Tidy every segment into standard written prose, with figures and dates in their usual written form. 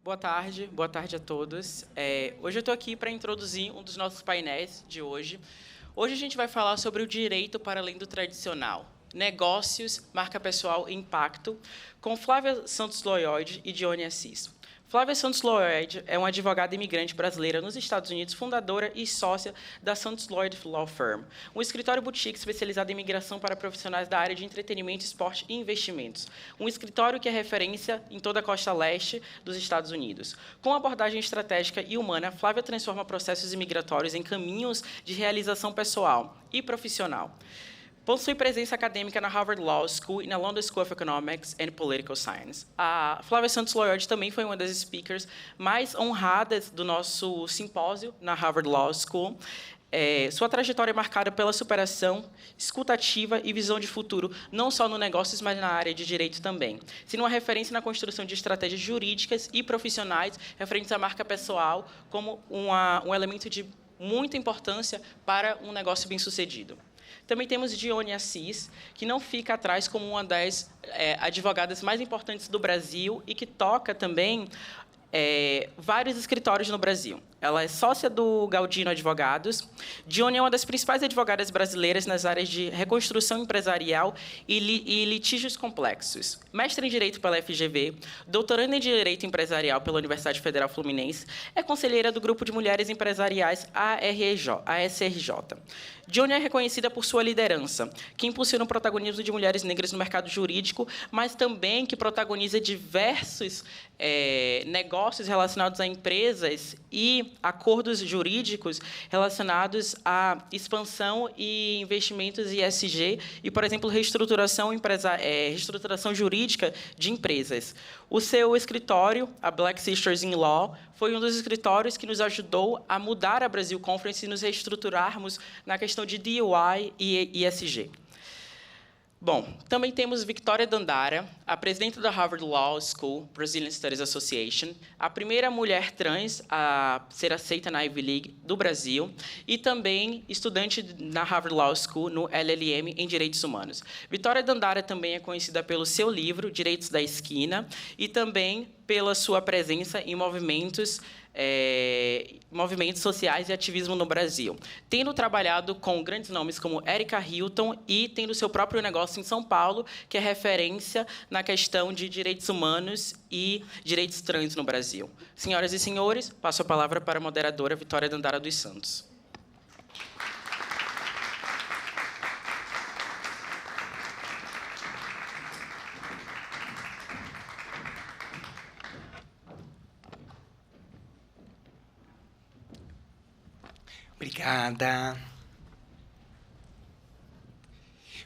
Boa tarde a todos. Hoje eu estou aqui para introduzir um dos nossos painéis de hoje. Hoje a gente vai falar sobre o direito para além do tradicional, negócios, marca pessoal e impacto, com Flávia Santos Loyoide e Dione Assis. Flávia Santos Loyoide é uma advogada imigrante brasileira nos Estados Unidos, fundadora e sócia da Santos Lloyd Law Firm, um escritório boutique especializado em imigração para profissionais da área de entretenimento, esporte e investimentos. Um escritório que é referência em toda a costa leste dos Estados Unidos. Com abordagem estratégica e humana, Flávia transforma processos imigratórios em caminhos de realização pessoal e profissional. Possui presença acadêmica na Harvard Law School e na London School of Economics and Political Science. A Flávia Santos Loyoide também foi uma das speakers mais honradas do nosso simpósio na Harvard Law School. Sua trajetória é marcada pela superação, escuta ativa e visão de futuro, não só no negócios, mas na área de direito também. Sendo uma referência na construção de estratégias jurídicas e profissionais referentes à marca pessoal como um elemento de muita importância para um negócio bem-sucedido. Também temos Dione Assis, que não fica atrás como uma das advogadas mais importantes do Brasil e que toca também vários escritórios no Brasil. Ela é sócia do Galdino Advogados. Dione é uma das principais advogadas brasileiras nas áreas de reconstrução empresarial e litígios complexos. Mestre em Direito pela FGV, doutoranda em Direito Empresarial pela Universidade Federal Fluminense, é conselheira do Grupo de Mulheres Empresariais ASRJ. Dione é reconhecida por sua liderança, que impulsiona o protagonismo de mulheres negras no mercado jurídico, mas também que protagoniza diversos negócios relacionados a empresas e acordos jurídicos relacionados à expansão e investimentos ESG e, por exemplo, reestruturação jurídica de empresas. O seu escritório, a Black Sisters in Law, foi um dos escritórios que nos ajudou a mudar a Brasil Conference e nos reestruturarmos na questão de DEI e ESG. Bom, também temos Victoria Dandara, a presidente da Harvard Law School Brazilian Studies Association, a primeira mulher trans a ser aceita na Ivy League do Brasil e também estudante na Harvard Law School no LLM em Direitos Humanos. Victoria Dandara também é conhecida pelo seu livro Direitos da Esquina e também pela sua presença em movimentos sociais e ativismo no Brasil, tendo trabalhado com grandes nomes como Erika Hilton e tendo seu próprio negócio em São Paulo, que é referência na questão de direitos humanos e direitos trans no Brasil. Senhoras e senhores, passo a palavra para a moderadora Vitória Dandara dos Santos. Obrigada.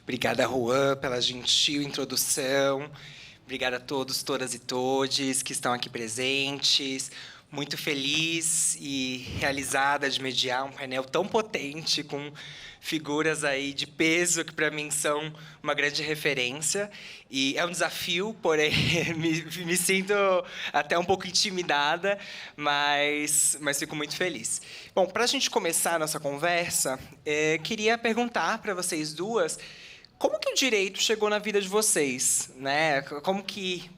Obrigada, Juan, pela gentil introdução. Obrigada a todos, todas e todes que estão aqui presentes. Muito feliz e realizada de mediar um painel tão potente com figuras aí de peso que, para mim, são uma grande referência. E é um desafio, porém, me sinto até um pouco intimidada, mas fico muito feliz. Bom, para a gente começar a nossa conversa, queria perguntar para vocês duas como que o direito chegou na vida de vocês, né? Como que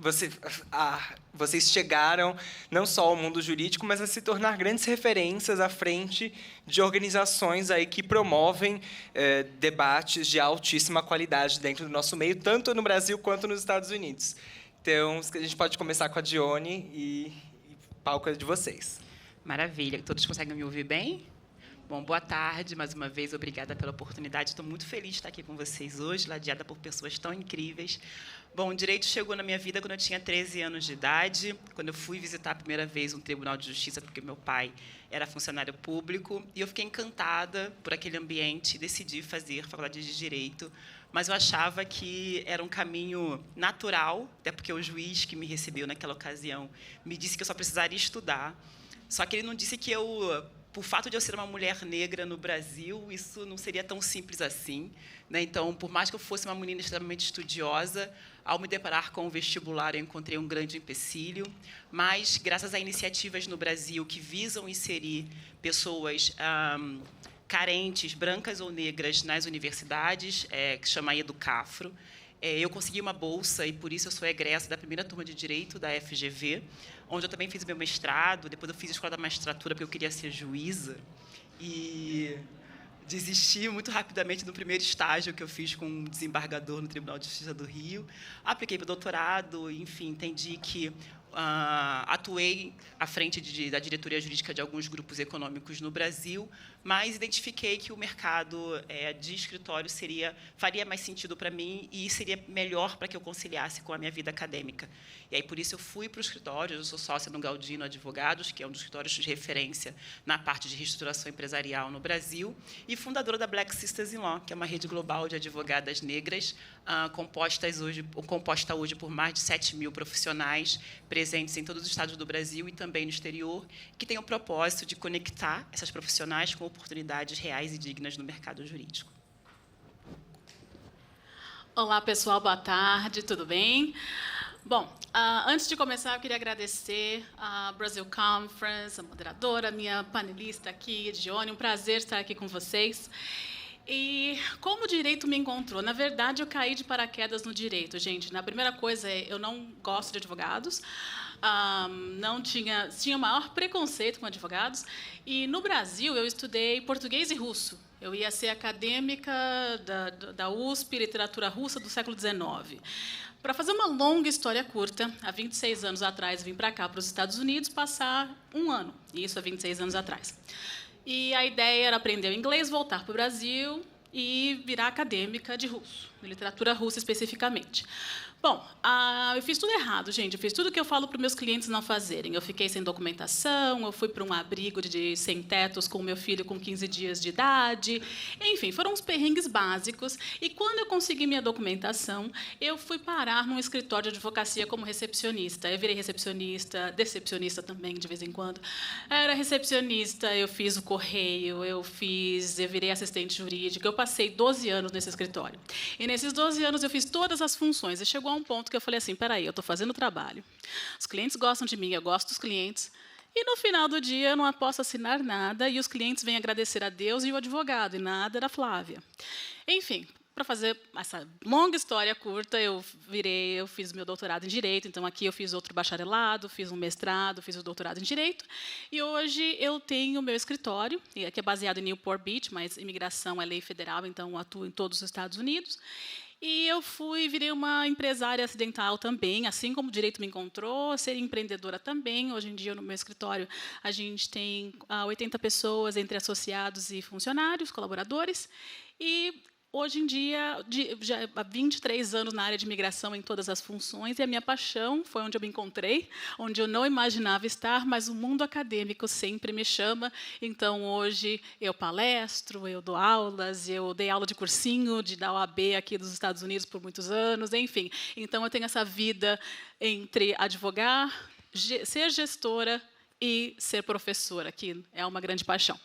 vocês chegaram não só ao mundo jurídico, mas a se tornar grandes referências à frente de organizações aí que promovem debates de altíssima qualidade dentro do nosso meio, tanto no Brasil quanto nos Estados Unidos. Então, a gente pode começar com a Dione e palco é de vocês. Maravilha. Todos conseguem me ouvir bem? Bom, boa tarde, mais uma vez, obrigada pela oportunidade. Estou muito feliz de estar aqui com vocês hoje, ladeada por pessoas tão incríveis. Bom, o direito chegou na minha vida quando eu tinha 13 anos de idade, quando eu fui visitar a primeira vez um tribunal de justiça, porque meu pai era funcionário público, e eu fiquei encantada por aquele ambiente e decidi fazer faculdade de Direito, mas eu achava que era um caminho natural, até porque o juiz que me recebeu naquela ocasião me disse que eu só precisaria estudar, só que ele não disse que por fato de eu ser uma mulher negra no Brasil, isso não seria tão simples assim, né? Então, por mais que eu fosse uma menina extremamente estudiosa, ao me deparar com o vestibular, eu encontrei um grande empecilho, mas, graças a iniciativas no Brasil que visam inserir pessoas carentes, brancas ou negras, nas universidades, que se chama Educafro, Eu consegui uma bolsa e, por isso, eu sou egressa da primeira turma de Direito da FGV, onde eu também fiz o meu mestrado. Depois eu fiz a escola da magistratura, porque eu queria ser juíza. E desisti muito rapidamente do primeiro estágio que eu fiz com um desembargador no Tribunal de Justiça do Rio. Apliquei para o doutorado, enfim, entendi que atuei à frente da diretoria jurídica de alguns grupos econômicos no Brasil, mas identifiquei que o mercado de escritório faria mais sentido para mim e seria melhor para que eu conciliasse com a minha vida acadêmica. E aí, por isso, eu fui para o escritório. Eu sou sócia no Galdino Advogados, que é um dos escritórios de referência na parte de reestruturação empresarial no Brasil, e fundadora da Black Sisters in Law, que é uma rede global de advogadas negras, composta hoje por mais de 7 mil profissionais presentes em todos os estados do Brasil e também no exterior, que tem o propósito de conectar essas profissionais com oportunidades reais e dignas no mercado jurídico. Olá, pessoal, boa tarde, tudo bem? Bom, antes de começar, eu queria agradecer a Brazil Conference, a moderadora, a minha panelista aqui, Edione, um prazer estar aqui com vocês. E como o direito me encontrou? Na verdade, eu caí de paraquedas no direito, gente. Na primeira coisa, eu não gosto de advogados, tinha o maior preconceito com advogados. E, no Brasil, eu estudei português e russo. Eu ia ser acadêmica da USP, literatura russa do século XIX. Para fazer uma longa história curta, há 26 anos atrás, vim para cá, para os Estados Unidos, passar um ano. Isso há 26 anos atrás. E a ideia era aprender o inglês, voltar para o Brasil e virar acadêmica de russo, de literatura russa especificamente. Bom, eu fiz tudo errado, gente. Eu fiz tudo o que eu falo para os meus clientes não fazerem. Eu fiquei sem documentação, eu fui para um abrigo de sem-tetos com o meu filho com 15 dias de idade. Enfim, foram uns perrengues básicos. E, quando eu consegui minha documentação, eu fui parar num escritório de advocacia como recepcionista. Eu virei recepcionista, decepcionista também, de vez em quando. Eu era recepcionista, eu fiz o correio, eu virei assistente jurídica. Eu passei 12 anos nesse escritório. E, nesses 12 anos, eu fiz todas as funções. E chegou a um ponto que eu falei assim, peraí, eu estou fazendo o trabalho, os clientes gostam de mim, eu gosto dos clientes, e, no final do dia, eu não posso assinar nada, e os clientes vêm agradecer a Deus e o advogado, e nada da Flávia. Enfim, para fazer essa longa história curta, eu fiz meu doutorado em Direito, então aqui eu fiz outro bacharelado, fiz um mestrado, fiz o doutorado em Direito, e hoje eu tenho meu escritório, que é baseado em Newport Beach, mas imigração é lei federal, então atuo em todos os Estados Unidos. E eu virei uma empresária acidental também, assim como o direito me encontrou, ser empreendedora também. Hoje em dia, no meu escritório, a gente tem 80 pessoas entre associados e funcionários, colaboradores. E, hoje em dia, já há 23 anos na área de imigração em todas as funções, e a minha paixão foi onde eu me encontrei, onde eu não imaginava estar, mas o mundo acadêmico sempre me chama. Então, hoje, eu palestro, eu dou aulas, eu dei aula de cursinho da OAB aqui dos Estados Unidos por muitos anos, enfim. Então, eu tenho essa vida entre advogar, ser gestora e ser professora, que é uma grande paixão.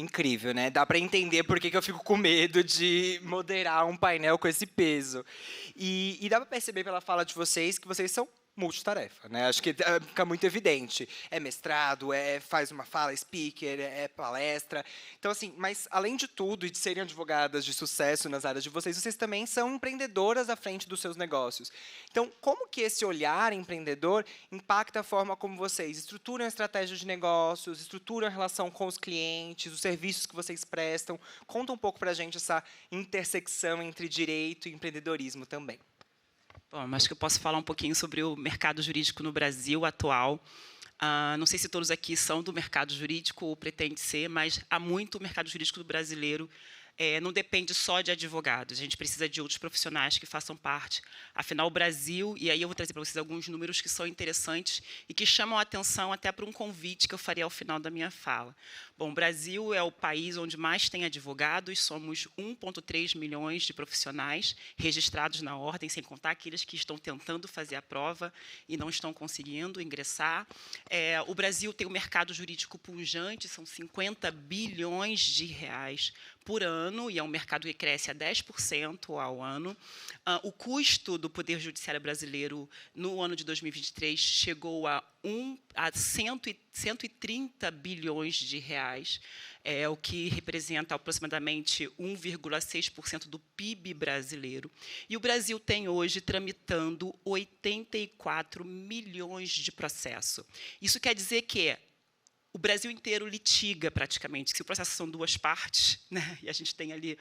Incrível, né? Dá para entender por que eu fico com medo de moderar um painel com esse peso. E dá para perceber pela fala de vocês que vocês são multitarefa, né? Acho que fica muito evidente. É mestrado, faz uma fala, speaker, é palestra. Então, assim, mas além de tudo e de serem advogadas de sucesso nas áreas de vocês também são empreendedoras à frente dos seus negócios. Então, como que esse olhar empreendedor impacta a forma como vocês estruturam a estratégia de negócios, estruturam a relação com os clientes, os serviços que vocês prestam? Conta um pouco para a gente essa intersecção entre direito e empreendedorismo também. Bom, acho que eu posso falar um pouquinho sobre o mercado jurídico no Brasil atual. Não sei se todos aqui são do mercado jurídico ou pretendem ser, mas há muito o mercado jurídico brasileiro não depende só de advogados. A gente precisa de outros profissionais que façam parte. Afinal, o Brasil, e aí eu vou trazer para vocês alguns números que são interessantes e que chamam a atenção até para um convite que eu faria ao final da minha fala. Bom, o Brasil é o país onde mais tem advogados, somos 1,3 milhões de profissionais registrados na ordem, sem contar aqueles que estão tentando fazer a prova e não estão conseguindo ingressar. O Brasil tem um mercado jurídico pujante, são 50 bilhões de reais por ano, e é um mercado que cresce a 10% ao ano. O custo do Poder Judiciário brasileiro, no ano de 2023, chegou a 130 bilhões de reais, o que representa aproximadamente 1,6% do PIB brasileiro. E o Brasil tem hoje tramitando 84 milhões de processos. Isso quer dizer que o Brasil inteiro litiga, praticamente. Se o processo são duas partes, né, e a gente tem ali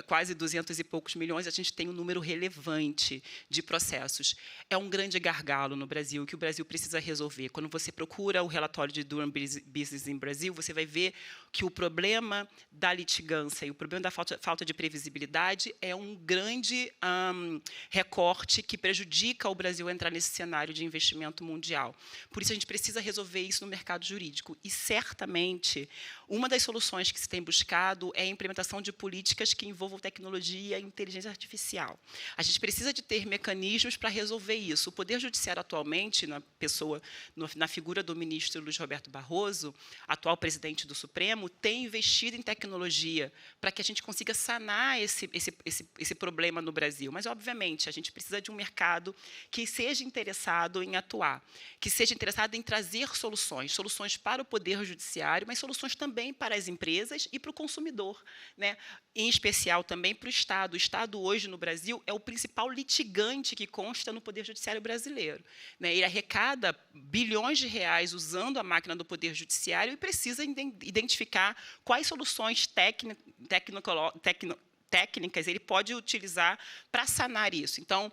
quase 200 e poucos milhões, a gente tem um número relevante de processos. É um grande gargalo no Brasil, que o Brasil precisa resolver. Quando você procura o relatório de Doing Business in Brasil, você vai ver que o problema da litigância e o problema da falta de previsibilidade é um grande recorte que prejudica o Brasil a entrar nesse cenário de investimento mundial. Por isso, a gente precisa resolver isso no mercado jurídico. E, certamente, uma das soluções que se tem buscado é a implementação de políticas que envolvam tecnologia e inteligência artificial. A gente precisa de ter mecanismos para resolver isso. O Poder Judiciário, atualmente, na figura do ministro Luiz Roberto Barroso, atual presidente do Supremo, tem investido em tecnologia para que a gente consiga sanar esse problema no Brasil. Mas, obviamente, a gente precisa de um mercado que seja interessado em atuar, que seja interessado em trazer soluções para o Poder Judiciário, mas soluções também para as empresas e para o consumidor, né? Em especial também para o Estado. O Estado, hoje, no Brasil, é o principal litigante que consta no Poder Judiciário brasileiro, né? Ele arrecada bilhões de reais usando a máquina do Poder Judiciário e precisa identificar quais soluções técnicas ele pode utilizar para sanar isso. Então,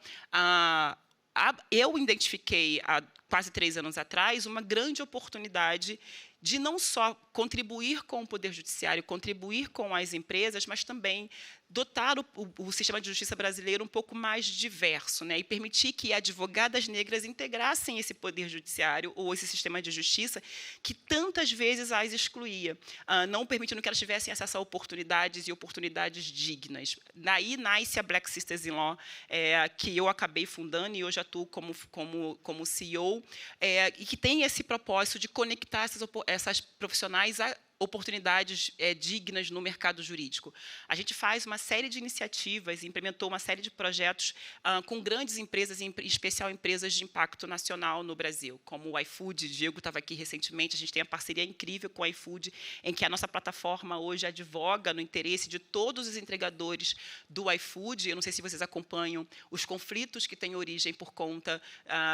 eu identifiquei, há quase 3 anos atrás, uma grande oportunidade de não só contribuir com o Poder Judiciário, contribuir com as empresas, mas também dotar o sistema de justiça brasileiro um pouco mais diverso, né, e permitir que advogadas negras integrassem esse Poder Judiciário ou esse sistema de justiça que tantas vezes as excluía, não permitindo que elas tivessem acesso a oportunidades e oportunidades dignas. Daí nasce a Black Sisters in Law, que eu acabei fundando e hoje atuo como CEO, e que tem esse propósito de conectar essas profissionais a oportunidades dignas no mercado jurídico. A gente faz uma série de iniciativas, implementou uma série de projetos com grandes empresas, em especial empresas de impacto nacional no Brasil, como o iFood. Diego estava aqui recentemente, a gente tem uma parceria incrível com o iFood, em que a nossa plataforma hoje advoga no interesse de todos os entregadores do iFood. Eu não sei se vocês acompanham os conflitos que têm origem por conta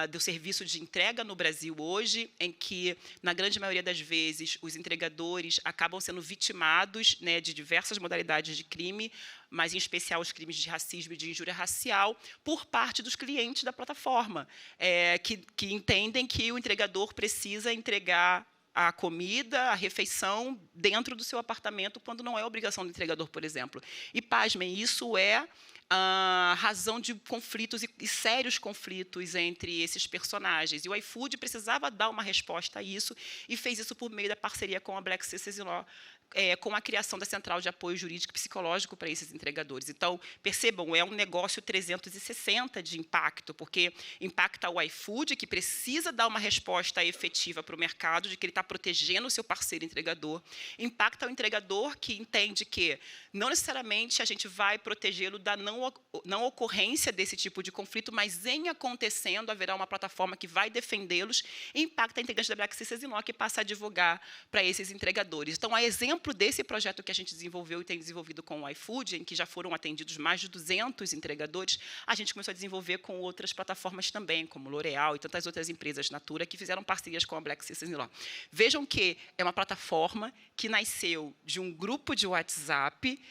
do serviço de entrega no Brasil hoje, em que, na grande maioria das vezes, os entregadores acabam sendo vitimados, né, de diversas modalidades de crime, mas, em especial, os crimes de racismo e de injúria racial, por parte dos clientes da plataforma, que entendem que o entregador precisa entregar a comida, a refeição, dentro do seu apartamento, quando não é obrigação do entregador, por exemplo. E, pasmem, isso é a razão de conflitos e sérios conflitos entre esses personagens. E o iFood precisava dar uma resposta a isso e fez isso por meio da parceria com a Black Sisters in Law, com a criação da Central de Apoio Jurídico e Psicológico para esses entregadores. Então, percebam, é um negócio 360 de impacto, porque impacta o iFood, que precisa dar uma resposta efetiva para o mercado, de que ele está protegendo o seu parceiro entregador. Impacta o entregador, que entende que não necessariamente a gente vai protegê-lo da não ocorrência desse tipo de conflito, mas, em acontecendo, haverá uma plataforma que vai defendê-los. E impacta a integrante da Black Sisters in Law, que passa a advogar para esses entregadores. Então, a exemplo desse projeto que a gente desenvolveu e tem desenvolvido com o iFood, em que já foram atendidos mais de 200 entregadores, a gente começou a desenvolver com outras plataformas também, como L'Oréal e tantas outras empresas, Natura, que fizeram parcerias com a Black Sisters in Law. Vejam que é uma plataforma que nasceu de um grupo de WhatsApp,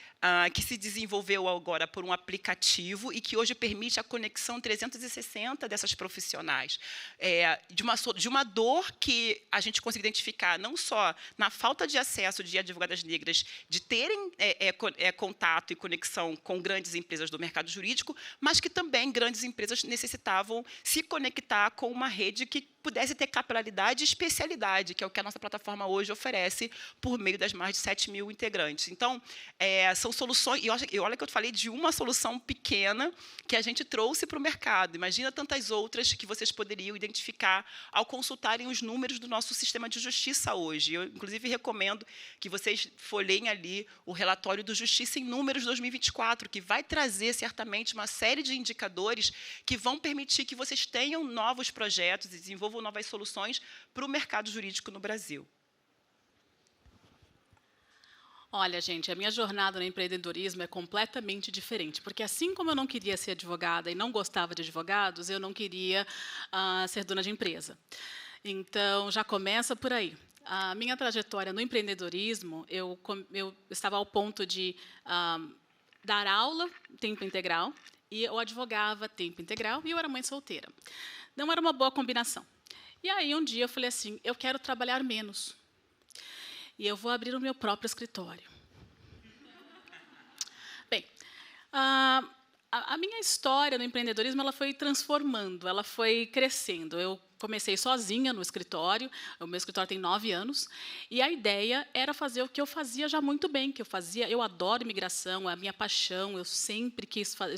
que se desenvolveu agora por um aplicativo e que hoje permite a conexão 360 dessas profissionais, de uma dor que a gente consegue identificar não só na falta de acesso de advogadas negras de terem contato e conexão com grandes empresas do mercado jurídico, mas que também grandes empresas necessitavam se conectar com uma rede que pudesse ter capilaridade e especialidade, que é o que a nossa plataforma hoje oferece por meio das mais de 7 mil integrantes. Então, são soluções, e olha que eu falei de uma solução pequena que a gente trouxe para o mercado. Imagina tantas outras que vocês poderiam identificar ao consultarem os números do nosso sistema de justiça hoje. Eu, inclusive, recomendo que vocês vocês folheiem ali o relatório do Justiça em Números 2024, que vai trazer, certamente, uma série de indicadores que vão permitir que vocês tenham novos projetos e desenvolvam novas soluções para o mercado jurídico no Brasil. Olha, gente, a minha jornada no empreendedorismo é completamente diferente, porque assim como eu não queria ser advogada e não gostava de advogados, eu não queria ser dona de empresa. Então, já começa por aí. A minha trajetória no empreendedorismo, eu estava ao ponto de dar aula tempo integral, e eu advogava tempo integral, e eu era mãe solteira. Não era uma boa combinação. E aí, um dia, eu falei assim, eu quero trabalhar menos. E eu vou abrir o meu próprio escritório. Bem, a minha história no empreendedorismo ela foi transformando, ela foi crescendo. Eu comecei sozinha no escritório, o meu escritório tem 9 anos, e a ideia era fazer o que eu fazia já muito bem, eu adoro imigração, é a minha paixão, eu sempre quis fazer,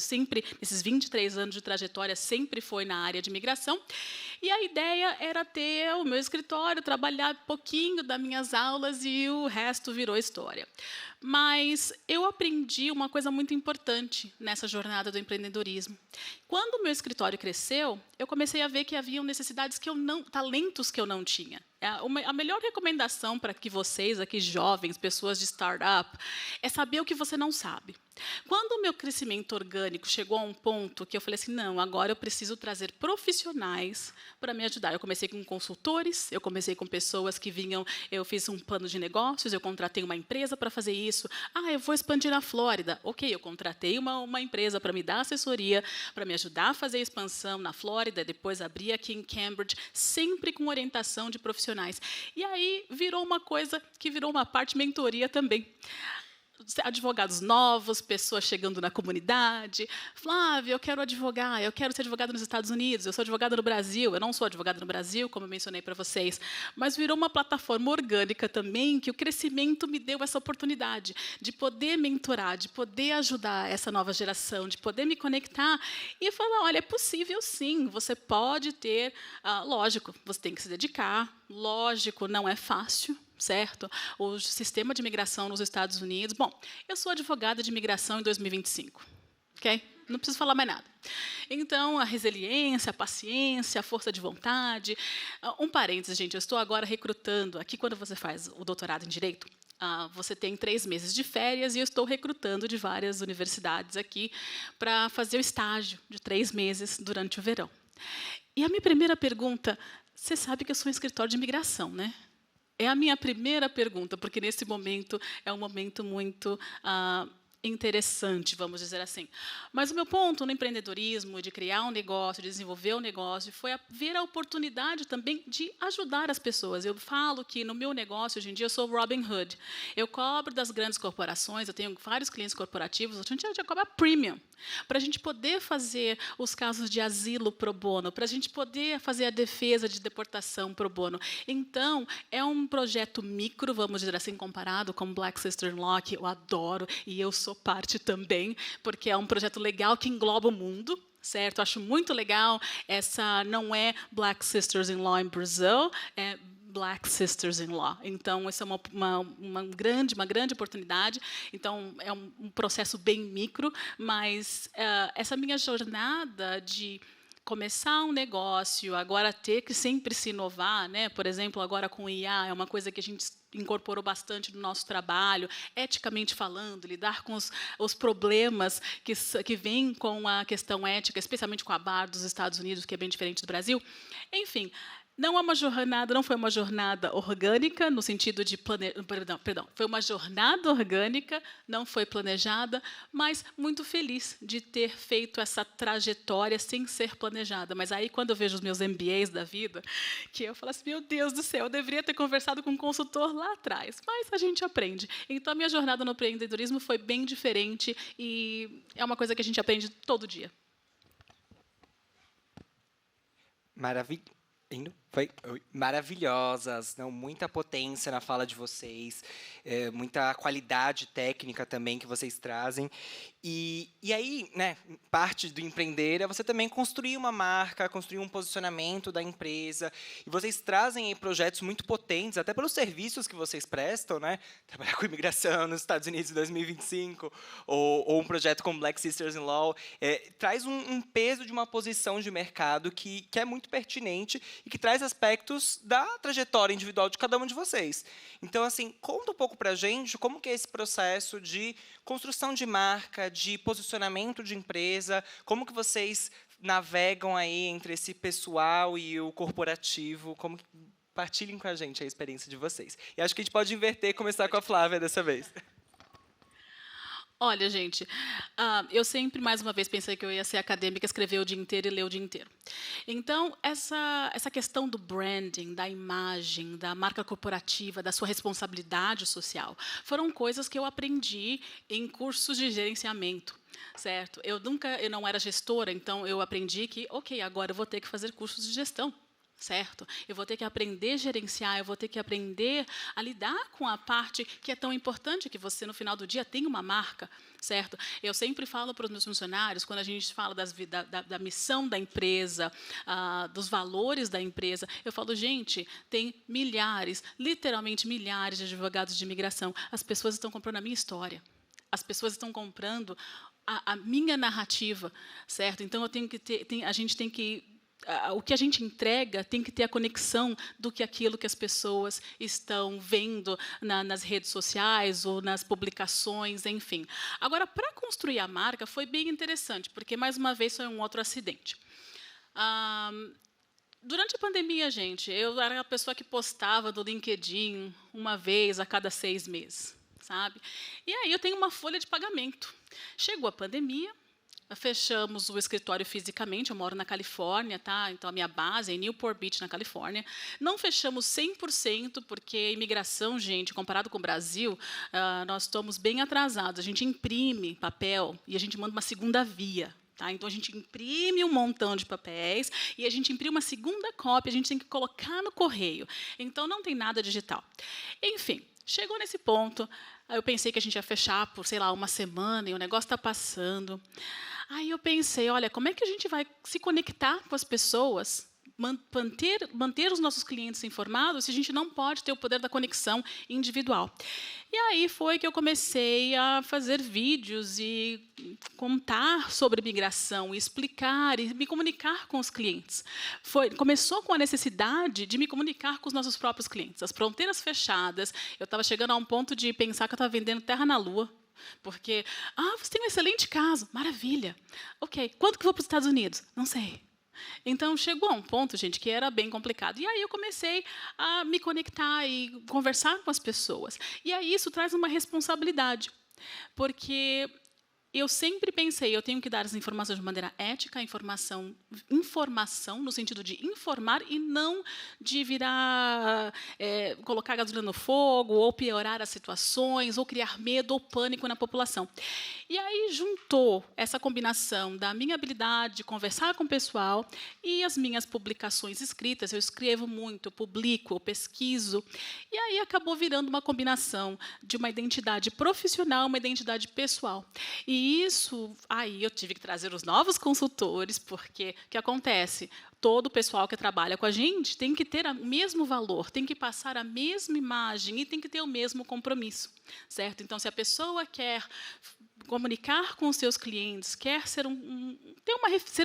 nesses 23 anos de trajetória, sempre foi na área de imigração, e a ideia era ter o meu escritório, trabalhar pouquinho das minhas aulas e o resto virou história. Mas eu aprendi uma coisa muito importante nessa jornada do empreendedorismo. Quando o meu escritório cresceu, eu comecei a ver que haviam necessidades talentos que eu não tinha. A melhor recomendação para que vocês, aqui jovens, pessoas de startup, é saber o que você não sabe. Quando o meu crescimento orgânico chegou a um ponto que eu falei assim, não, agora eu preciso trazer profissionais para me ajudar. Eu comecei com consultores, eu comecei com pessoas que vinham, eu fiz um plano de negócios, eu contratei uma empresa para fazer isso. Eu vou expandir na Flórida. Ok, eu contratei uma empresa para me dar assessoria, para me ajudar a fazer a expansão na Flórida, depois abrir aqui em Cambridge, sempre com orientação de profissionais. E aí virou uma coisa que virou uma parte mentoria também. Advogados novos, pessoas chegando na comunidade. Flávia, eu quero advogar, eu quero ser advogada nos Estados Unidos, eu sou advogada no Brasil, eu não sou advogada no Brasil, como eu mencionei para vocês, mas virou uma plataforma orgânica também, que o crescimento me deu essa oportunidade de poder mentorar, de poder ajudar essa nova geração, de poder me conectar e falar, olha, é possível sim, você pode ter, lógico, você tem que se dedicar, lógico, não é fácil, certo? O sistema de imigração nos Estados Unidos. Bom, eu sou advogada de imigração em 2025, ok? Não preciso falar mais nada. Então, a resiliência, a paciência, a força de vontade. Um parênteses, gente, eu estou agora recrutando. Aqui, quando você faz o doutorado em Direito, você tem 3 meses de férias e eu estou recrutando de várias universidades aqui para fazer o estágio de 3 meses durante o verão. E a minha primeira pergunta, você sabe que eu sou um escritório de imigração, né? É a minha primeira pergunta, porque nesse momento é um momento muito interessante, vamos dizer assim. Mas o meu ponto no empreendedorismo, de criar um negócio, de desenvolver um negócio, foi ver a oportunidade também de ajudar as pessoas. Eu falo que no meu negócio, hoje em dia, eu sou Robin Hood. Eu cobro das grandes corporações, eu tenho vários clientes corporativos, a gente já cobra premium, para a gente poder fazer os casos de asilo pro bono, para a gente poder fazer a defesa de deportação pro bono. Então, é um projeto micro, vamos dizer assim, comparado com Black Sister in Law, que eu adoro, e eu sou parte também, porque é um projeto legal que engloba o mundo, certo? Acho muito legal. Essa não é Black Sisters in Law em Brasil, é Black Sisters in Law. Então, essa é uma grande oportunidade. Então, é um processo bem micro, mas essa minha jornada de começar um negócio, agora ter que sempre se inovar, né? Por exemplo, agora com o IA, é uma coisa que a gente incorporou bastante no nosso trabalho, eticamente falando, lidar com os problemas que vêm com a questão ética, especialmente com a BAR dos Estados Unidos, que é bem diferente do Brasil. Enfim, não foi uma jornada orgânica, no sentido de foi uma jornada orgânica, não foi planejada, mas muito feliz de ter feito essa trajetória sem ser planejada. Mas aí, quando eu vejo os meus MBAs da vida, que eu falo assim, meu Deus do céu, eu deveria ter conversado com um consultor lá atrás, mas a gente aprende. Então, a minha jornada no empreendedorismo foi bem diferente e é uma coisa que a gente aprende todo dia. Maravilha. Foi maravilhosas, não, muita potência na fala de vocês, muita qualidade técnica também que vocês trazem. E aí, né, parte do empreender é você também construir uma marca, construir um posicionamento da empresa. E vocês trazem aí projetos muito potentes, até pelos serviços que vocês prestam, né? Trabalhar com imigração nos Estados Unidos em 2025, ou um projeto como Black Sisters in Law, traz um peso de uma posição de mercado que é muito pertinente e que traz aspectos da trajetória individual de cada um de vocês. Então, assim, conta um pouco para a gente como que é esse processo de construção de marca, de posicionamento de empresa, como que vocês navegam aí entre esse pessoal e o corporativo, como que... Partilhem com a gente a experiência de vocês. E acho que a gente pode inverter e começar com a Flávia dessa vez. Olha, gente, eu sempre, mais uma vez, pensei que eu ia ser acadêmica, escrever o dia inteiro e ler o dia inteiro. Então, essa questão do branding, da imagem, da marca corporativa, da sua responsabilidade social, foram coisas que eu aprendi em cursos de gerenciamento. Certo? Eu não era gestora, então eu aprendi que, ok, agora eu vou ter que fazer cursos de gestão. Certo? Eu vou ter que aprender a gerenciar, eu vou ter que aprender a lidar com a parte que é tão importante, que você, no final do dia, tem uma marca. Certo? Eu sempre falo para os meus funcionários, quando a gente fala da missão da empresa, dos valores da empresa, eu falo, gente, tem milhares, literalmente milhares de advogados de imigração. As pessoas estão comprando a minha história. As pessoas estão comprando a minha narrativa. Certo? Então, a gente tem que... o que a gente entrega tem que ter a conexão do que aquilo que as pessoas estão vendo nas redes sociais ou nas publicações, enfim. Agora, para construir a marca, foi bem interessante, porque, mais uma vez, foi um outro acidente. Durante a pandemia, gente, eu era a pessoa que postava no LinkedIn uma vez a cada 6 meses. Sabe? E aí eu tenho uma folha de pagamento. Chegou a pandemia, fechamos o escritório fisicamente, eu moro na Califórnia, tá? Então a minha base é em Newport Beach, na Califórnia. Não fechamos 100%, porque a imigração, gente, comparado com o Brasil, nós estamos bem atrasados. A gente imprime papel e a gente manda uma segunda via. Tá? Então, a gente imprime um montão de papéis e a gente imprime uma segunda cópia, a gente tem que colocar no correio. Então, não tem nada digital. Enfim, chegou nesse ponto, aí eu pensei que a gente ia fechar por, sei lá, uma semana, e o negócio está passando. Aí eu pensei, olha, como é que a gente vai se conectar com as pessoas, manter os nossos clientes informados, se a gente não pode ter o poder da conexão individual? E aí foi que eu comecei a fazer vídeos e contar sobre migração, explicar e me comunicar com os clientes. Começou com a necessidade de me comunicar com os nossos próprios clientes. As fronteiras fechadas, eu estava chegando a um ponto de pensar que eu estava vendendo terra na lua, porque, você tem um excelente caso, maravilha. Ok, quanto que eu vou para os Estados Unidos? Não sei. Então, chegou a um ponto, gente, que era bem complicado. E aí eu comecei a me conectar e conversar com as pessoas. E aí isso traz uma responsabilidade, porque eu sempre pensei, eu tenho que dar as informações de maneira ética, informação no sentido de informar e não de virar, colocar gasolina no fogo, ou piorar as situações, ou criar medo ou pânico na população. E aí juntou essa combinação da minha habilidade de conversar com o pessoal e as minhas publicações escritas. Eu escrevo muito, eu publico, eu pesquiso. E aí acabou virando uma combinação de uma identidade profissional, uma identidade pessoal. E isso, aí eu tive que trazer os novos consultores, porque o que acontece? Todo o pessoal que trabalha com a gente tem que ter o mesmo valor, tem que passar a mesma imagem e tem que ter o mesmo compromisso, certo? Então, se a pessoa quer comunicar com os seus clientes, quer ser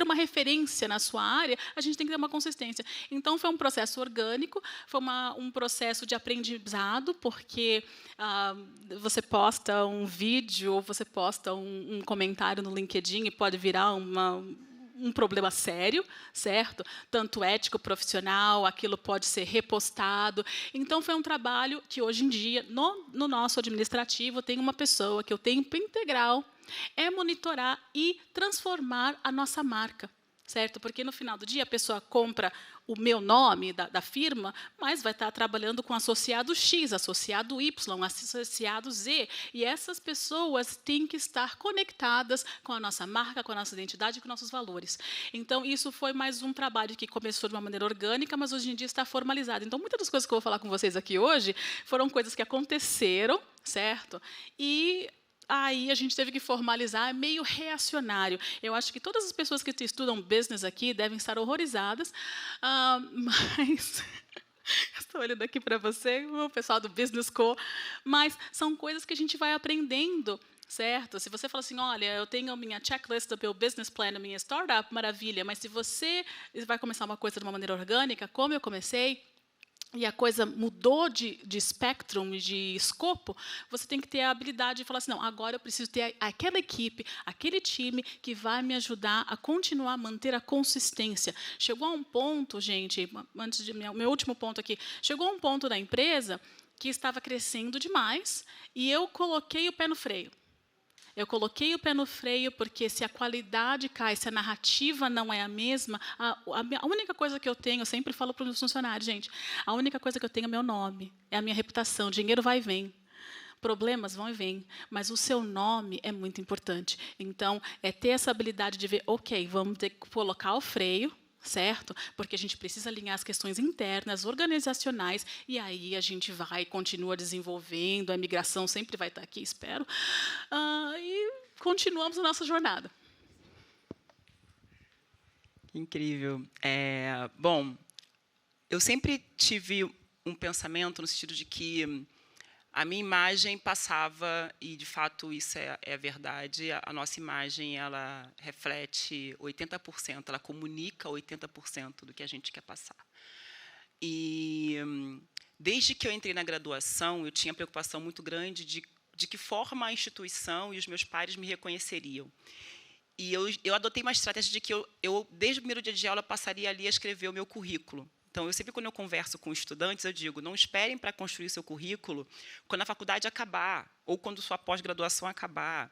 uma referência na sua área, a gente tem que ter uma consistência. Então, foi um processo orgânico, foi um processo de aprendizado, porque você posta um vídeo, ou você posta um comentário no LinkedIn e pode virar um problema sério, certo? Tanto ético, profissional, aquilo pode ser repostado. Então, foi um trabalho que, hoje em dia, no nosso administrativo, tem uma pessoa que o tempo integral é monitorar e transformar a nossa marca. certo? Porque no final do dia a pessoa compra o meu nome da firma, mas vai estar trabalhando com associado X, associado Y, associado Z, e essas pessoas têm que estar conectadas com a nossa marca, com a nossa identidade, com nossos valores. Então, isso foi mais um trabalho que começou de uma maneira orgânica, mas hoje em dia está formalizado. Então, muitas das coisas que eu vou falar com vocês aqui hoje foram coisas que aconteceram, certo? E aí a gente teve que formalizar, é meio reacionário. Eu acho que todas as pessoas que estudam business aqui devem estar horrorizadas, mas estou olhando aqui para você, o pessoal do Business Co, mas são coisas que a gente vai aprendendo, certo? Se você fala assim, olha, eu tenho a minha checklist do meu business plan, a minha startup, maravilha, mas se você vai começar uma coisa de uma maneira orgânica, como eu comecei, e a coisa mudou de spectrum, de escopo, você tem que ter a habilidade de falar assim, não, agora eu preciso ter aquela equipe, aquele time que vai me ajudar a continuar a manter a consistência. Chegou a um ponto, gente, antes de meu último ponto aqui, chegou a um ponto da empresa que estava crescendo demais e eu coloquei o pé no freio. Eu coloquei o pé no freio porque se a qualidade cai, se a narrativa não é a mesma, a única coisa que eu tenho, eu sempre falo para os meus funcionários, gente, a única coisa que eu tenho é meu nome, é a minha reputação, dinheiro vai e vem. Problemas vão e vêm, mas o seu nome é muito importante. Então, é ter essa habilidade de ver, ok, vamos ter que colocar o freio, certo? Porque a gente precisa alinhar as questões internas, organizacionais, e aí a gente vai e continua desenvolvendo, a migração sempre vai estar aqui, espero, e continuamos a nossa jornada. Incrível. Bom, eu sempre tive um pensamento no sentido de que a minha imagem passava, e, de fato, isso é verdade, a nossa imagem ela reflete 80%, ela comunica 80% do que a gente quer passar. E, desde que eu entrei na graduação, eu tinha preocupação muito grande de que forma a instituição e os meus pares me reconheceriam. E eu adotei uma estratégia de que eu, desde o primeiro dia de aula, passaria ali a escrever o meu currículo. Então, eu sempre, quando eu converso com estudantes, eu digo, não esperem para construir seu currículo quando a faculdade acabar, ou quando sua pós-graduação acabar.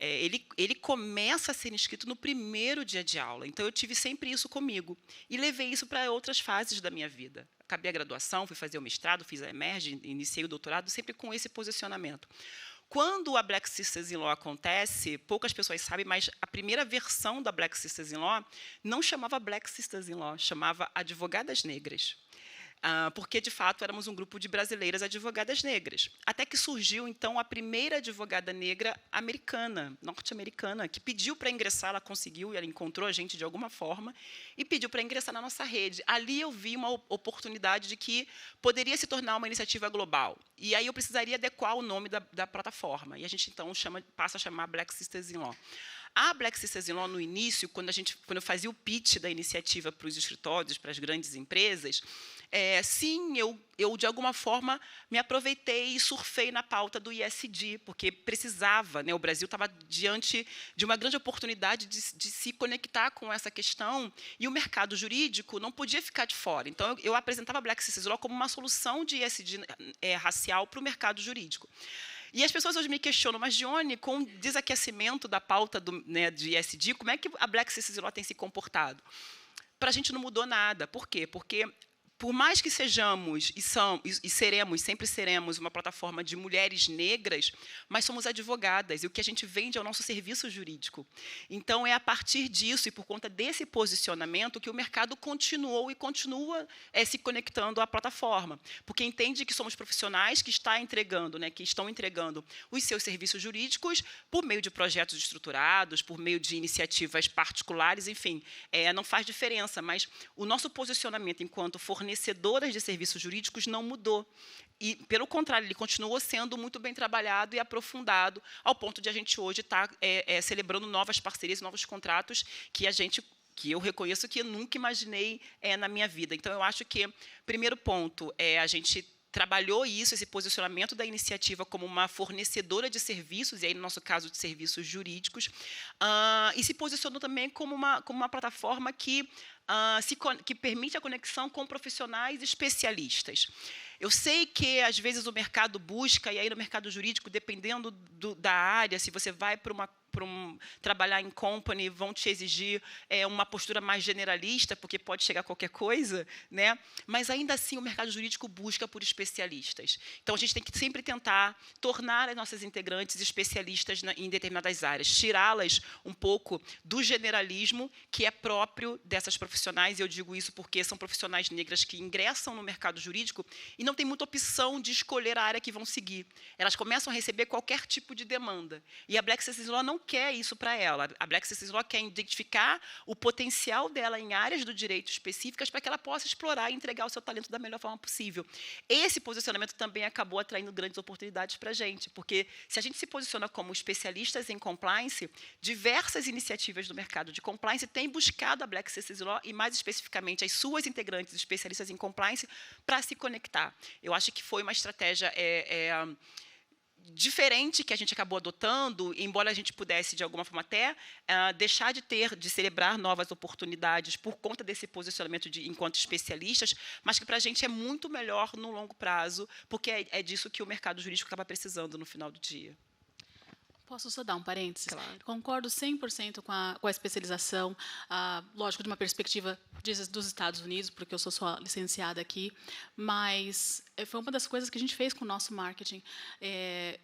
Ele começa a ser escrito no primeiro dia de aula. Então, eu tive sempre isso comigo. E levei isso para outras fases da minha vida. Acabei a graduação, fui fazer o mestrado, fiz a Emerge, iniciei o doutorado, sempre com esse posicionamento. Quando a Black Sisters in Law acontece, poucas pessoas sabem, mas a primeira versão da Black Sisters in Law não chamava Black Sisters in Law, chamava Advogadas Negras. Porque, de fato, éramos um grupo de brasileiras advogadas negras. Até que surgiu, então, a primeira advogada negra americana, norte-americana, que pediu para ingressar, ela conseguiu, ela encontrou a gente de alguma forma, e pediu para ingressar na nossa rede. Ali eu vi uma oportunidade de que poderia se tornar uma iniciativa global. E aí eu precisaria adequar o nome da plataforma. E a gente, então, passa a chamar Black Sisters in Law. A Black Sisters in Law, no início, quando eu fazia o pitch da iniciativa para os escritórios, para as grandes empresas, sim, eu, de alguma forma, me aproveitei e surfei na pauta do ESG, porque precisava, né, o Brasil estava diante de uma grande oportunidade de se conectar com essa questão, e o mercado jurídico não podia ficar de fora. Então, eu apresentava a Black Sisters in Law como uma solução de ESG racial para o mercado jurídico. E as pessoas hoje me questionam, mas, Dione, com o desaquecimento da pauta de ESG, como é que a Black Sisters in Law tem se comportado? Para a gente não mudou nada. Por quê? Porque, por mais que sejamos sempre seremos uma plataforma de mulheres negras, mas somos advogadas, e o que a gente vende é o nosso serviço jurídico. Então, é a partir disso, e por conta desse posicionamento, que o mercado continuou e continua se conectando à plataforma, porque entende que somos profissionais que estão entregando os seus serviços jurídicos por meio de projetos estruturados, por meio de iniciativas particulares, enfim, não faz diferença, mas o nosso posicionamento enquanto fornecedoras de serviços jurídicos não mudou. E, pelo contrário, ele continuou sendo muito bem trabalhado e aprofundado, ao ponto de a gente hoje estar celebrando novas parcerias, novos contratos que eu reconheço que eu nunca imaginei na minha vida. Então, eu acho que, primeiro ponto, a gente trabalhou esse posicionamento da iniciativa como uma fornecedora de serviços, e aí, no nosso caso, de serviços jurídicos, e se posicionou também como uma plataforma que permite a conexão com profissionais especialistas. Eu sei que, às vezes, o mercado busca, e aí no mercado jurídico, dependendo da área, se você vai para trabalhar em company, vão te exigir uma postura mais generalista, porque pode chegar qualquer coisa, né? Mas, ainda assim, o mercado jurídico busca por especialistas. Então, a gente tem que sempre tentar tornar as nossas integrantes especialistas em determinadas áreas, tirá-las um pouco do generalismo que é próprio dessas profissionais, e eu digo isso porque são profissionais negras que ingressam no mercado jurídico e não têm muita opção de escolher a área que vão seguir. Elas começam a receber qualquer tipo de demanda. E a Black Success Law não quer isso para ela. A Black Success Law quer identificar o potencial dela em áreas do direito específicas para que ela possa explorar e entregar o seu talento da melhor forma possível. Esse posicionamento também acabou atraindo grandes oportunidades para a gente, porque se a gente se posiciona como especialistas em compliance, diversas iniciativas do mercado de compliance têm buscado a Black Success Law e, mais especificamente, as suas integrantes especialistas em compliance para se conectar. Eu acho que foi uma estratégia diferente que a gente acabou adotando, embora a gente pudesse, de alguma forma, até deixar de celebrar novas oportunidades por conta desse posicionamento enquanto especialistas, mas que, para a gente, é muito melhor no longo prazo, porque é disso que o mercado jurídico acaba precisando no final do dia. Posso só dar um parênteses? Claro. Concordo 100% com a especialização, lógico, de uma perspectiva dos Estados Unidos, porque eu sou só licenciada aqui, mas foi uma das coisas que a gente fez com o nosso marketing.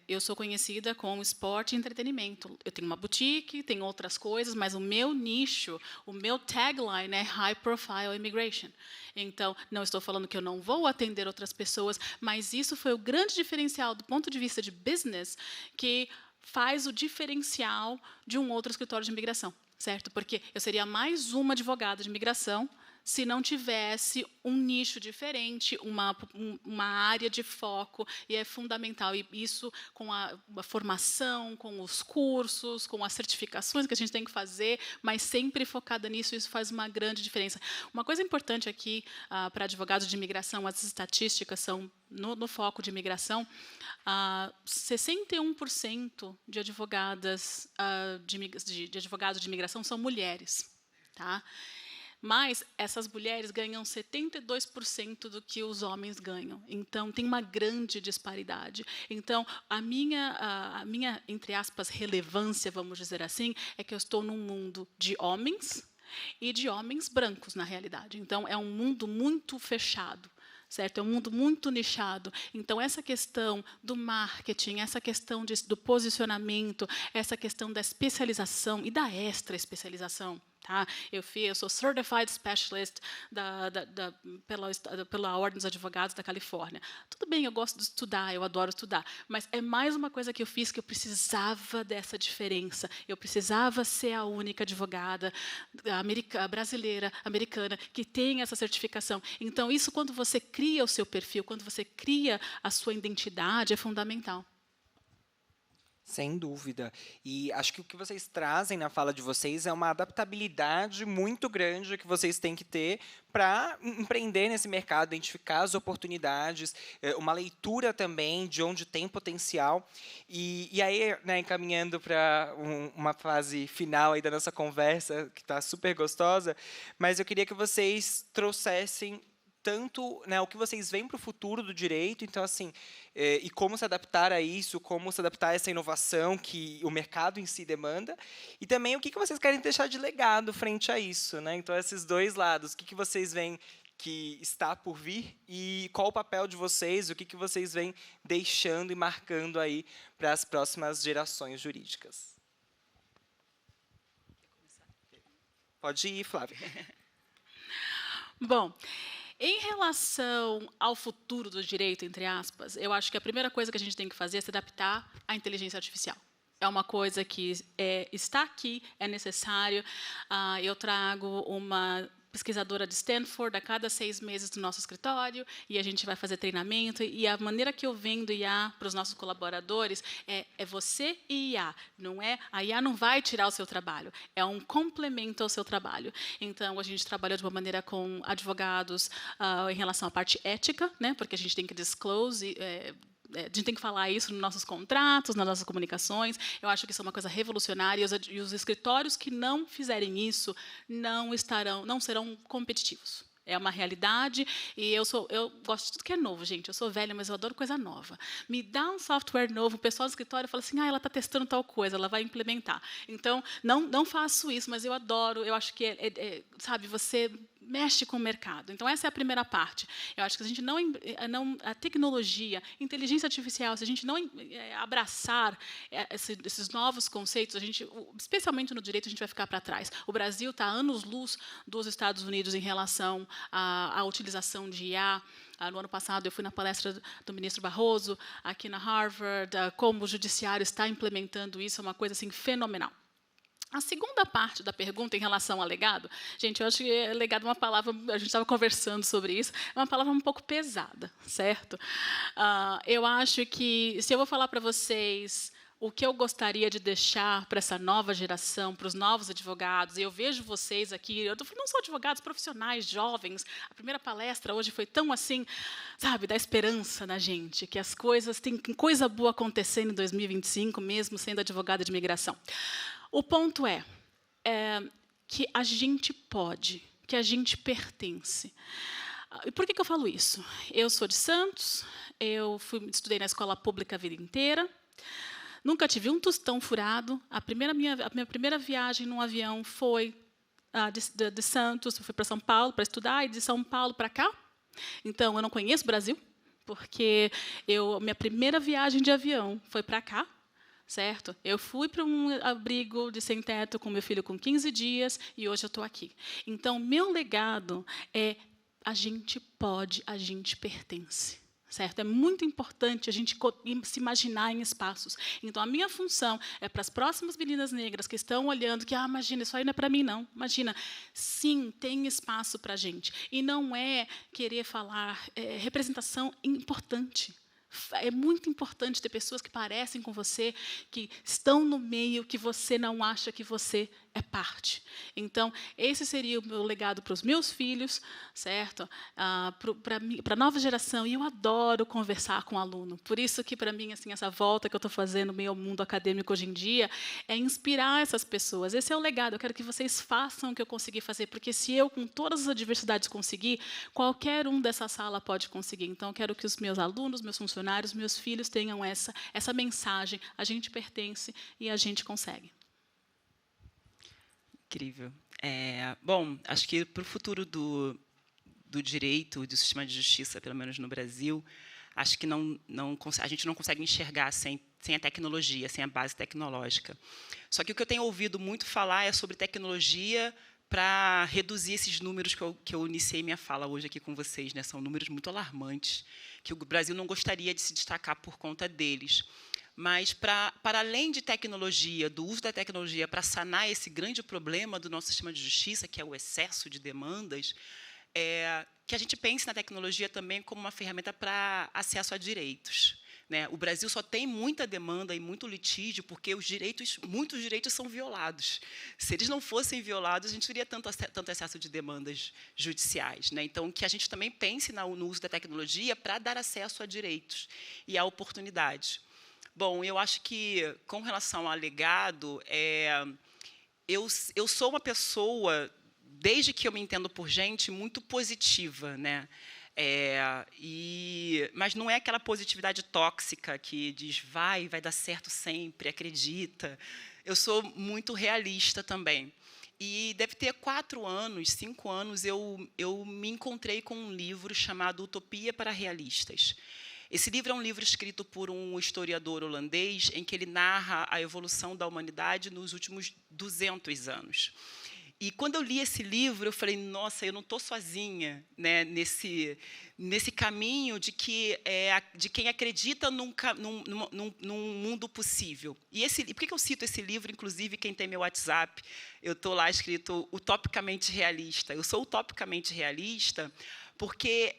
Eu sou conhecida com esporte e entretenimento. Eu tenho uma boutique, tenho outras coisas, mas o meu nicho, o meu tagline é High Profile Immigration. Então, não estou falando que eu não vou atender outras pessoas, mas isso foi o grande diferencial do ponto de vista de business, que faz o diferencial de um outro escritório de imigração, certo? Porque eu seria mais uma advogada de imigração se não tivesse um nicho diferente, uma área de foco, e é fundamental. E isso, com a formação, com os cursos, com as certificações que a gente tem que fazer, mas sempre focada nisso, isso faz uma grande diferença. Uma coisa importante aqui para advogados de imigração, as estatísticas são no foco de imigração, 61% de advogadas de advogados de imigração são mulheres, tá? Mas essas mulheres ganham 72% do que os homens ganham. Então, tem uma grande disparidade. Então, a minha, entre aspas, relevância, vamos dizer assim, é que eu estou num mundo de homens e de homens brancos, na realidade. Então, é um mundo muito fechado. Certo? É um mundo muito nichado. Então, essa questão do marketing, essa questão do posicionamento, essa questão da especialização e da extra-especialização. Tá? Eu sou Certified Specialist pela Ordem dos Advogados da Califórnia. Tudo bem, eu gosto de estudar, eu adoro estudar, mas é mais uma coisa que eu fiz que eu precisava dessa diferença. Eu precisava ser a única advogada brasileira, americana, que tem essa certificação. Então, isso, quando você cria o seu perfil, quando você cria a sua identidade, é fundamental. Sem dúvida. E acho que o que vocês trazem na fala de vocês é uma adaptabilidade muito grande que vocês têm que ter para empreender nesse mercado, identificar as oportunidades, uma leitura também de onde tem potencial. E aí, né, encaminhando para uma fase final aí da nossa conversa, que está super gostosa, mas eu queria que vocês trouxessem tanto, né, o que vocês veem para o futuro do direito, então, assim, e como se adaptar a isso, como se adaptar a essa inovação que o mercado em si demanda, e também o que vocês querem deixar de legado frente a isso, né? Então, esses dois lados, o que vocês veem que está por vir e qual o papel de vocês, o que vocês vêm deixando e marcando aí para as próximas gerações jurídicas. Pode ir, Flávia. Bom, em relação ao futuro do direito, entre aspas, eu acho que a primeira coisa que a gente tem que fazer é se adaptar à inteligência artificial. É uma coisa que está aqui, é necessário. Eu trago uma pesquisadora de Stanford a cada 6 meses do nosso escritório, e a gente vai fazer treinamento, e a maneira que eu vendo IA para os nossos colaboradores é você e IA, não é? A IA não vai tirar o seu trabalho, é um complemento ao seu trabalho. Então, a gente trabalhou de uma maneira com advogados em relação à parte ética, né? Porque a gente tem que disclose, a gente tem que falar isso nos nossos contratos, nas nossas comunicações. Eu acho que isso é uma coisa revolucionária, e os escritórios que não fizerem isso não serão competitivos. é uma realidade, e eu gosto de tudo que é novo, gente. Eu sou velha, mas eu adoro coisa nova. Me dá um software novo, o pessoal do escritório fala assim, ela está testando tal coisa, ela vai implementar. Então, não faço isso, mas eu adoro, eu acho que, sabe, você mexe com o mercado. Então, essa é a primeira parte. Eu acho que a gente a tecnologia, inteligência artificial, se a gente não abraçar esses novos conceitos, especialmente no direito, a gente vai ficar para trás. O Brasil está anos-luz dos Estados Unidos em relação à utilização de IA. No ano passado, eu fui na palestra do ministro Barroso, aqui na Harvard, como o judiciário está implementando isso, é uma coisa assim, fenomenal. A segunda parte da pergunta em relação ao legado, gente, eu acho que legado é uma palavra, a gente estava conversando sobre isso, é uma palavra um pouco pesada, certo? Eu acho que, se eu vou falar para vocês o que eu gostaria de deixar para essa nova geração, para os novos advogados, e eu vejo vocês aqui, eu não sou advogados profissionais, jovens, a primeira palestra hoje foi tão assim, sabe, da esperança na gente, que as coisas, tem coisa boa acontecendo em 2025, mesmo sendo advogada de imigração. O ponto é que a gente pode, que a gente pertence. E por que eu falo isso? Eu sou de Santos, estudei na escola pública a vida inteira, nunca tive um tostão furado. A minha primeira viagem num avião foi de Santos, eu fui para São Paulo para estudar, e de São Paulo para cá. Então, eu não conheço o Brasil, porque minha primeira viagem de avião foi para cá. Certo? Eu fui para um abrigo de sem-teto com meu filho com 15 dias e hoje eu estou aqui. Então, meu legado é a gente pode, a gente pertence. Certo? É muito importante a gente se imaginar em espaços. Então, a minha função é para as próximas meninas negras que estão olhando que, imagina, isso aí não é para mim, não. Imagina, sim, tem espaço para a gente. E não é querer falar, representação importante. É muito importante ter pessoas que parecem com você, que estão no meio, que você não acha que você é parte. Então, esse seria o meu legado para os meus filhos, certo? Para a nova geração. E eu adoro conversar com o aluno. Por isso que, para mim, assim, essa volta que eu estou fazendo meio ao mundo acadêmico hoje em dia é inspirar essas pessoas. Esse é o legado. Eu quero que vocês façam o que eu consegui fazer, porque se eu, com todas as adversidades, conseguir, qualquer um dessa sala pode conseguir. Então, eu quero que os meus alunos, meus funcionários, meus filhos tenham essa mensagem. A gente pertence e a gente consegue. Incrível. Bom, acho que para o futuro do direito, do sistema de justiça, pelo menos no Brasil, acho que a gente não consegue enxergar sem a tecnologia, sem a base tecnológica. Só que o que eu tenho ouvido muito falar é sobre tecnologia para reduzir esses números que eu iniciei minha fala hoje aqui com vocês, né? São números muito alarmantes, que o Brasil não gostaria de se destacar por conta deles. Mas, para além de tecnologia, do uso da tecnologia para sanar esse grande problema do nosso sistema de justiça, que é o excesso de demandas, que a gente pense na tecnologia também como uma ferramenta para acesso a direitos. Né? O Brasil só tem muita demanda e muito litígio porque muitos direitos são violados. Se eles não fossem violados, a gente teria tanto excesso de demandas judiciais. Né? Então, que a gente também pense no uso da tecnologia para dar acesso a direitos e a oportunidades. Bom, eu acho que, com relação ao legado, eu sou uma pessoa, desde que eu me entendo por gente, muito positiva, né? Mas não é aquela positividade tóxica que diz, vai dar certo sempre, acredita. Eu sou muito realista também. E deve ter 4 anos, 5 anos, eu me encontrei com um livro chamado Utopia para Realistas. Esse livro é um livro escrito por um historiador holandês, em que ele narra a evolução da humanidade nos últimos 200 anos. E, quando eu li esse livro, eu falei, nossa, eu não estou sozinha, né, nesse caminho de quem acredita num mundo possível. E por que eu cito esse livro? Inclusive, quem tem meu WhatsApp, eu estou lá escrito utopicamente realista. Eu sou utopicamente realista porque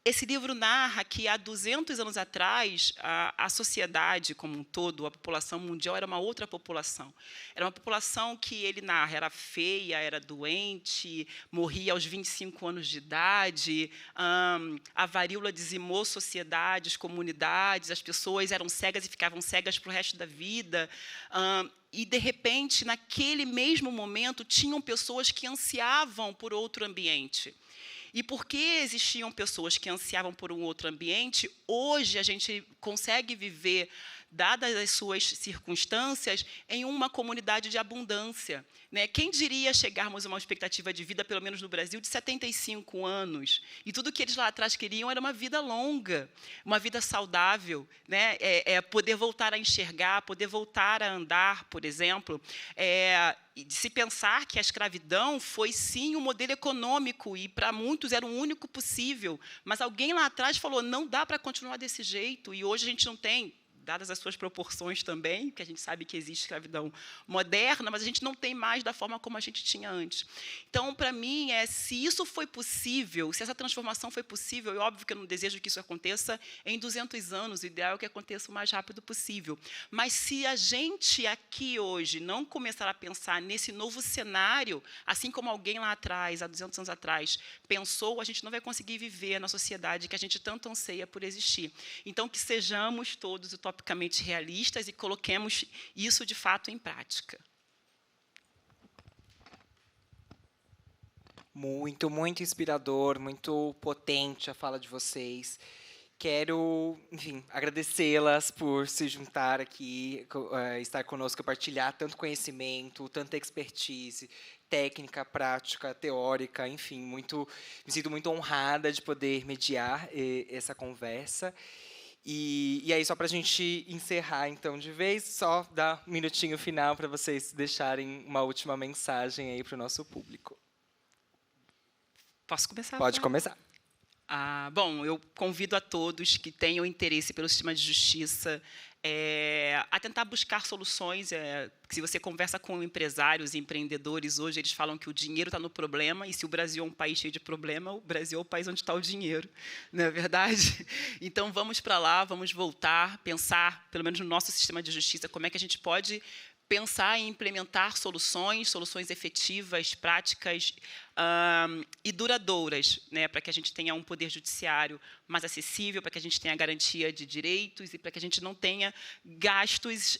esse livro narra que, há 200 anos atrás, a sociedade como um todo, a população mundial, era uma outra população. Era uma população que, ele narra, era feia, era doente, morria aos 25 anos de idade, a varíola dizimou sociedades, comunidades, as pessoas eram cegas e ficavam cegas para o resto da vida. E, de repente, naquele mesmo momento, tinham pessoas que ansiavam por outro ambiente. E porque existiam pessoas que ansiavam por um outro ambiente, hoje a gente consegue viver, dadas as suas circunstâncias, em uma comunidade de abundância. Quem diria chegarmos a uma expectativa de vida, pelo menos no Brasil, de 75 anos? E tudo que eles lá atrás queriam era uma vida longa, uma vida saudável, poder voltar a enxergar, poder voltar a andar, por exemplo. E de se pensar que a escravidão foi, sim, um modelo econômico, e, para muitos, era o único possível. Mas alguém lá atrás falou, não dá para continuar desse jeito, e hoje a gente não tem, dadas as suas proporções também, que a gente sabe que existe escravidão moderna, mas a gente não tem mais da forma como a gente tinha antes. Então, para mim, se isso foi possível, se essa transformação foi possível, é óbvio que eu não desejo que isso aconteça em 200 anos, o ideal é que aconteça o mais rápido possível. Mas se a gente aqui hoje não começar a pensar nesse novo cenário, assim como alguém lá atrás, há 200 anos atrás, pensou, a gente não vai conseguir viver na sociedade que a gente tanto anseia por existir. Então, que sejamos todos utopicamente realistas e coloquemos isso, de fato, em prática. Muito, muito inspirador, muito potente a fala de vocês. Quero, enfim, agradecê-las por se juntar aqui, estar conosco, partilhar tanto conhecimento, tanta expertise, técnica, prática, teórica, enfim, me sinto muito honrada de poder mediar essa conversa. E aí, só para a gente encerrar, então, de vez, só dar um minutinho final para vocês deixarem uma última mensagem aí para o nosso público. Posso começar? Pode começar. Bom, eu convido a todos que tenham interesse pelo sistema de justiça a tentar buscar soluções. Se você conversa com empresários e empreendedores hoje, eles falam que o dinheiro está no problema, e se o Brasil é um país cheio de problema, o Brasil é o país onde está o dinheiro, não é verdade? Então, vamos para lá, vamos voltar, pensar, pelo menos no nosso sistema de justiça, como é que a gente pode pensar em implementar soluções efetivas, práticas e duradouras, para que a gente tenha um poder judiciário mais acessível, para que a gente tenha garantia de direitos e para que a gente não tenha gastos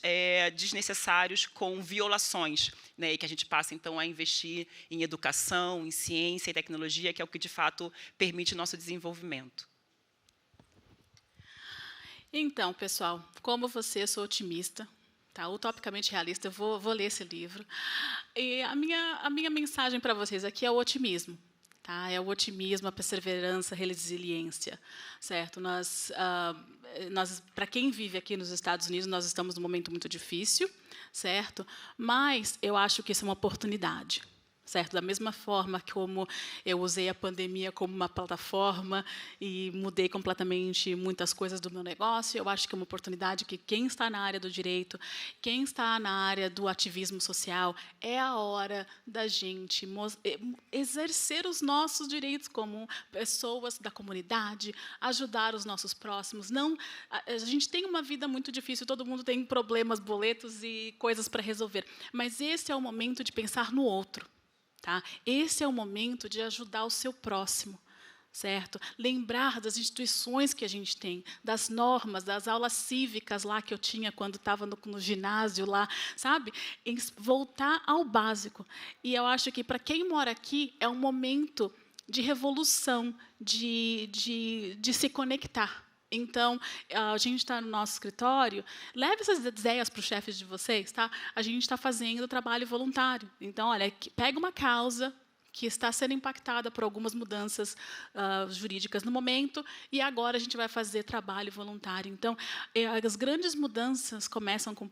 desnecessários com violações, e que a gente passe, então, a investir em educação, em ciência e tecnologia, que é o que, de fato, permite nosso desenvolvimento. Então, pessoal, como você, sou otimista. Utopicamente realista, eu vou ler esse livro. E a minha mensagem para vocês aqui é o otimismo. É o otimismo, a perseverança, a resiliência. Certo? Para quem vive aqui nos Estados Unidos, nós estamos num momento muito difícil, certo? Mas eu acho que isso é uma oportunidade. Certo? Da mesma forma como eu usei a pandemia como uma plataforma e mudei completamente muitas coisas do meu negócio, eu acho que é uma oportunidade que quem está na área do direito, quem está na área do ativismo social, é a hora da gente exercer os nossos direitos como pessoas da comunidade, ajudar os nossos próximos. A gente tem uma vida muito difícil, todo mundo tem problemas, boletos e coisas para resolver, mas esse é o momento de pensar no outro. Esse é o momento de ajudar o seu próximo, certo? Lembrar das instituições que a gente tem, das normas, das aulas cívicas lá que eu tinha quando estava no ginásio lá, sabe? Voltar ao básico. E eu acho que, para quem mora aqui, é um momento de revolução, de se conectar. Então, a gente está no nosso escritório, leve essas ideias para os chefes de vocês. A gente está fazendo trabalho voluntário. Então, olha, pega uma causa que está sendo impactada por algumas mudanças jurídicas no momento, e agora a gente vai fazer trabalho voluntário. Então, as grandes mudanças começam com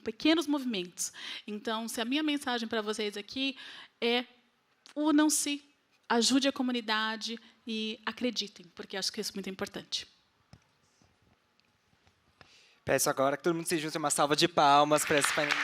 pequenos movimentos. Então, se a minha mensagem para vocês aqui é: unam-se, ajude a comunidade e acreditem, porque acho que isso é muito importante. Peço agora que todo mundo se junte, uma salva de palmas para esse painel.